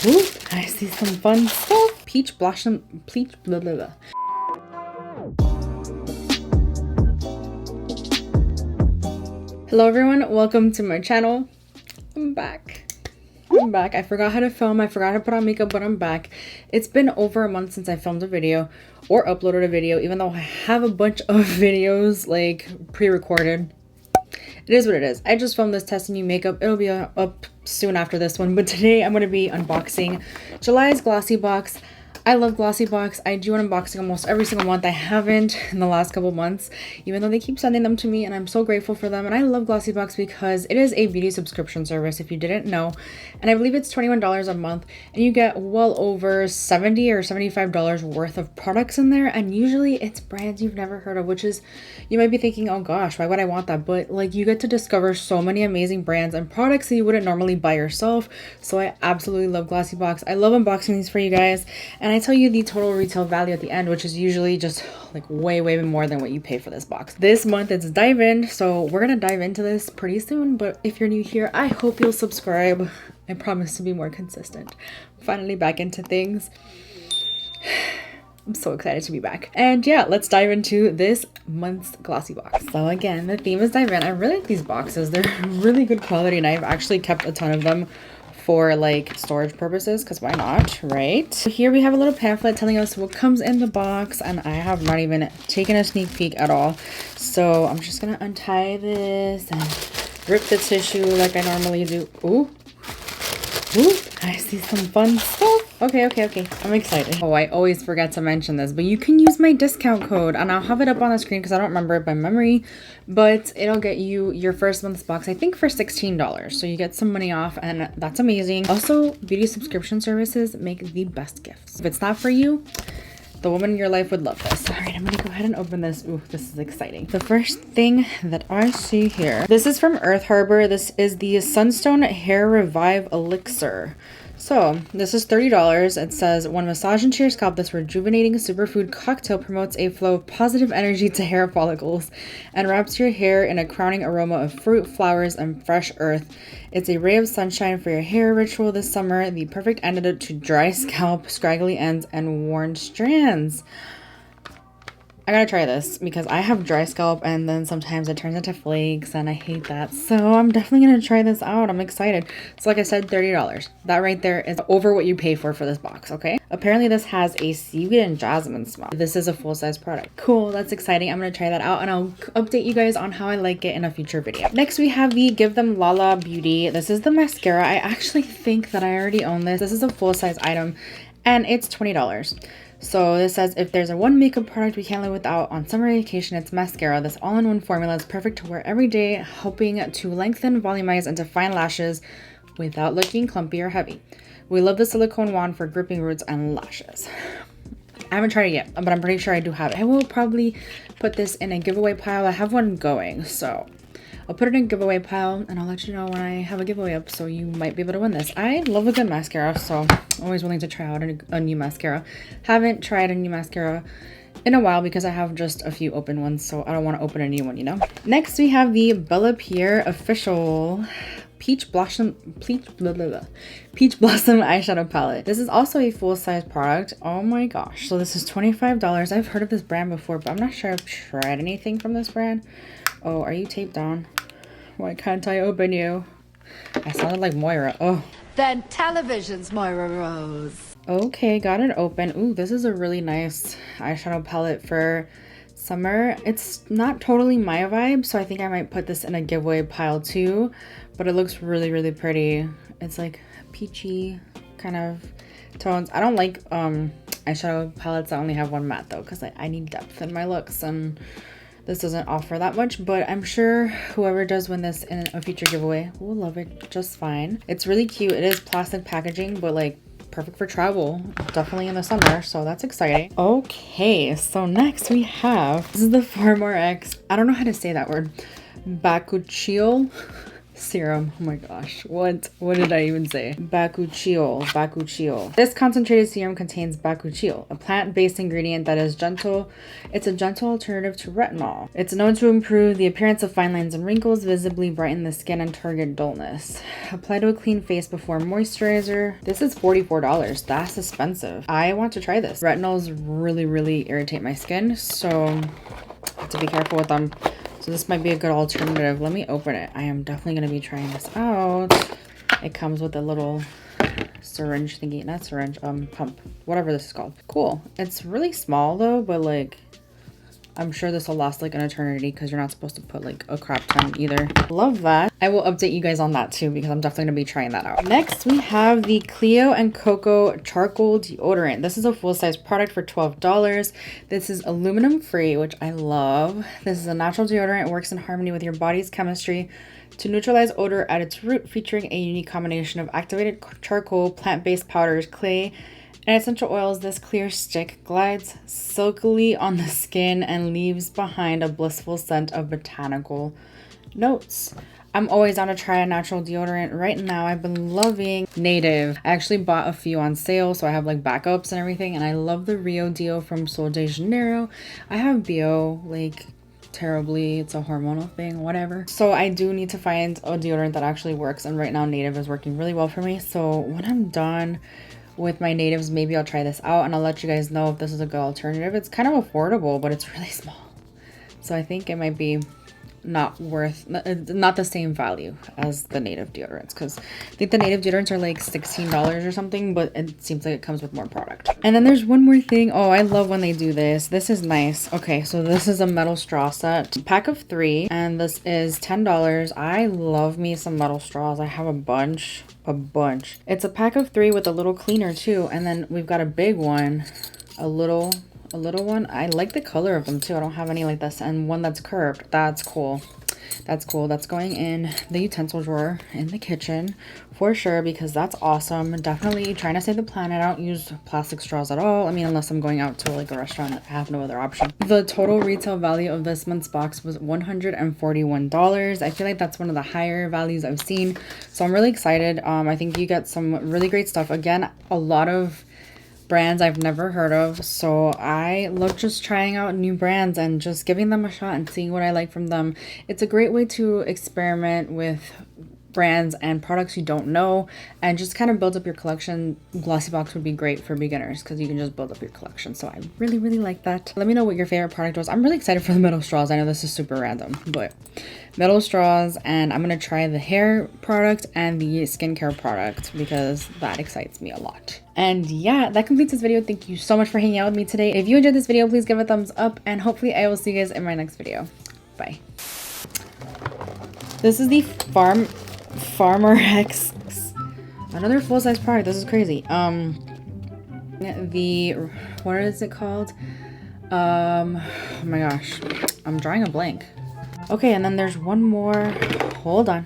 Ooh, I see some fun stuff. Peach blossom, peach blah blah blah. Hello everyone, welcome to my channel. I'm back. I forgot how to film, I forgot how to put on makeup, but I'm back. It's been over a month since I filmed a video or uploaded a video, even though I have a bunch of videos like pre-recorded. It is what it is. I just filmed this testing new makeup. It'll be up soon after this one, but today I'm going to be unboxing July's Glossybox. I love Glossybox. I do an unboxing almost every single month. I haven't in the last couple months, even though they keep sending them to me, and I'm so grateful for them. And I love Glossybox because it is a beauty subscription service, if you didn't know. And I believe it's $21 a month, and you get well over $70 or $75 worth of products in there. And usually it's brands you've never heard of, which is, you might be thinking, oh gosh, why would I want that? But like, you get to discover so many amazing brands and products that you wouldn't normally buy yourself. So I absolutely love Glossybox. I love unboxing these for you guys. And I tell you the total retail value at the end, which is usually just like way more than what you pay for this box. This month it's dive in, so we're gonna dive into this pretty soon. But if you're new here, I hope you'll subscribe. I promise to be more consistent. Finally back into things. I'm so excited to be back. And yeah, let's dive into this month's Glossybox. So again, the theme is dive in. I really like these boxes. They're really good quality, and I've actually kept a ton of them for like storage purposes, because why not, right? So here we have a little pamphlet telling us what comes in the box, and I have not even taken a sneak peek at all. So I'm just gonna untie this and rip the tissue like I normally do. Ooh, I see some fun stuff. Okay. I'm excited. Oh, I always forget to mention this, but you can use my discount code, and I'll have it up on the screen because I don't remember it by memory, but it'll get you your first month's box, I think, for $16. So you get some money off, and that's amazing. Also, beauty subscription services make the best gifts. If it's not for you, the woman in your life would love this. All right, I'm gonna go ahead and open this. Ooh, this is exciting. The first thing that I see here, this is from Earth Harbor. This is the Sunstone Hair Revive Elixir. So this is $30. It says, when massage into your scalp, this rejuvenating superfood cocktail promotes a flow of positive energy to hair follicles and wraps your hair in a crowning aroma of fruit, flowers, and fresh earth. It's a ray of sunshine for your hair ritual this summer, the perfect antidote to dry scalp, scraggly ends, and worn strands. I gotta try this because I have dry scalp, and then sometimes it turns into flakes, and I hate that. So I'm definitely gonna try this out. I'm excited. So like I said, $30. That right there is over what you pay for this box, okay? Apparently this has a seaweed and jasmine smell. This is a full-size product. Cool, that's exciting. I'm gonna try that out, and I'll update you guys on how I like it in a future video. Next we have the Give Them Lala Beauty. This is the mascara. I actually think that I already own this. This is a full-size item, and it's $20. So this says, if there's a one makeup product we can't live without on summer vacation, it's mascara. This all-in-one formula is perfect to wear every day, helping to lengthen, volumize, and define lashes without looking clumpy or heavy. We love the silicone wand for gripping roots and lashes. I haven't tried it yet, but I'm pretty sure I do have it. I will probably put this in a giveaway pile. I have one going, so I'll put it in a giveaway pile, and I'll let you know when I have a giveaway up, so you might be able to win this. I love a good mascara, so I'm always willing to try out a new mascara. Haven't tried a new mascara in a while because I have just a few open ones, so I don't want to open a new one, you know? Next, we have the Bella Pierre Official Peach Blossom eyeshadow palette. This is also a full-size product. Oh my gosh. So this is $25. I've heard of this brand before, but I'm not sure I've tried anything from this brand. Oh, are you taped down? Why can't I open you? I sounded like Moira. Oh. Then television's Moira Rose. Okay, got it open. Ooh, this is a really nice eyeshadow palette for summer. It's not totally my vibe, so I think I might put this in a giveaway pile too, but it looks really pretty. It's like peachy kind of tones. I don't like eyeshadow palettes that only have one matte though, because I need depth in my looks, and this doesn't offer that much, but I'm sure whoever does win this in a future giveaway will love it just fine. It's really cute. It is plastic packaging, but like perfect for travel, definitely in the summer, so that's exciting. Okay, so next we have, this is the Farmore X, I don't know how to say that word, Bakuchiol. serum. Oh my gosh. What did I even say? Bakuchiol. This concentrated serum contains bakuchiol, a plant-based ingredient that is gentle. It's a gentle alternative to retinol. It's known to improve the appearance of fine lines and wrinkles, visibly brighten the skin, and target dullness. Apply to a clean face before moisturizer. This is $44. That's expensive. I want to try this. Retinols really irritate my skin, so I have to be careful with them. So this might be a good alternative. Let me open it. I am definitely going to be trying this out. It comes with a little syringe thingy. Not syringe, pump. Whatever this is called. Cool. It's really small though, but like, I'm sure this will last like an eternity because you're not supposed to put like a crap ton either. Love that. I will update you guys on that too because I'm definitely going to be trying that out. Next, we have the Cleo and Cocoa Charcoal Deodorant. This is a full-size product for $12. This is aluminum free, which I love. This is a natural deodorant. It works in harmony with your body's chemistry to neutralize odor at its root, featuring a unique combination of activated charcoal, plant-based powders, clay, and essential oils. This clear stick glides silkily on the skin and leaves behind a blissful scent of botanical notes. I'm always down to try a natural deodorant. Right now, I've been loving Native. I actually bought a few on sale, so I have like backups and everything. And I love the Rio Deo from Sol de Janeiro. I have BO, like, terribly. It's a hormonal thing, whatever. So I do need to find a deodorant that actually works. And right now, Native is working really well for me. So when I'm done with my Natives, maybe I'll try this out and I'll let you guys know if this is a good alternative. It's kind of affordable, but it's really small, so I think it might be not the same value as the Native deodorants, because I think the Native deodorants are like $16 or something, but it seems like it comes with more product. And then there's one more thing. Oh, I love when they do this. This is nice. Okay, so this is a metal straw set, pack of 3, and this is $10. I love me some metal straws. I have a bunch. It's a pack of 3 with a little cleaner too, and then we've got a big one, a little one. I like the color of them too. I don't have any like this, and one that's curved. That's cool. That's going in the utensil drawer in the kitchen for sure, because that's awesome. Definitely trying to save the planet. I don't use plastic straws at all. I mean, unless I'm going out to like a restaurant, I have no other option. The total retail value of this month's box was $141. I feel like that's one of the higher values I've seen, so I'm really excited. I think you get some really great stuff. Again, a lot of brands I've never heard of, so I love just trying out new brands and just giving them a shot and seeing what I like from them. It's a great way to experiment with brands and products you don't know and just kind of build up your collection. Glossybox would be great for beginners because you can just build up your collection, so I really like that. Let me know what your favorite product was. I'm really excited for the metal straws. I know this is super random, but metal straws, and I'm gonna try the hair product and the skincare product because that excites me a lot. And yeah, that completes this video. Thank you so much for hanging out with me today. If you enjoyed this video, please give it a thumbs up, and hopefully I will see you guys in my next video. Bye. This is the Farmer X, another full-size product. This is crazy. What is it called? Oh my gosh, I'm drawing a blank. Okay, and then there's one more. Hold on.